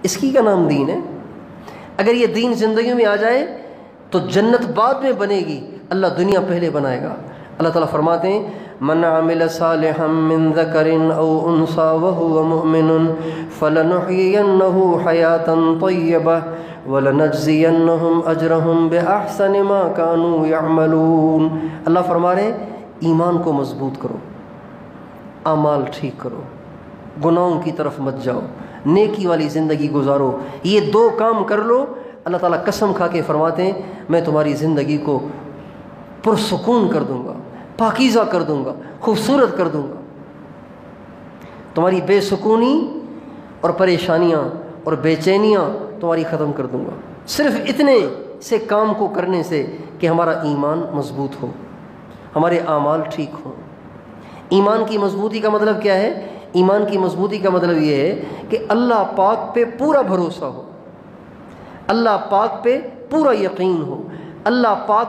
اس کی کا نام دین ہے۔ اگر یہ دین زندگی میں آ جائے تو جنت بعد میں بنے گی، اللہ دنیا پہلے بنائے گا۔ اللہ تعالیٰ فرماتے ہیں من عمل صالحا من ذکر او انثى وهو مؤمن فلنحيينه حیاتا طیبہ وَلَنَجْزِيَنَّهُمْ أَجْرَهُمْ بِأَحْسَنِ مَا كَانُوا يَعْمَلُونَ۔ اللہ فرما رہے ہیں ایمان کو مضبوط کرو، اعمال ٹھیک کرو، گناہوں کی طرف مت جاؤ، نیکی والی زندگی گزارو۔ یہ دو کام کر لو، اللہ تعالیٰ قسم کھا کے فرماتے ہیں میں تمہاری زندگی کو پرسکون کر دوں گا، پاکیزہ کر دوں گا، خوبصورت کر دوں گا۔ تمہاری بے سکونی اور پریشانیاں اور بے چینیاں تمہاری ختم کر دوں گا، صرف اتنے سے کام کو کرنے سے کہ ہمارا ایمان مضبوط ہو، ہمارے اعمال ٹھیک ہوں۔ ایمان کی مضبوطی کا مطلب کیا ہے؟ ایمان کی مضبوطی کا مطلب یہ ہے کہ اللہ پاک پہ پورا بھروسہ ہو، اللہ پاک پہ پورا یقین ہو، اللہ پاک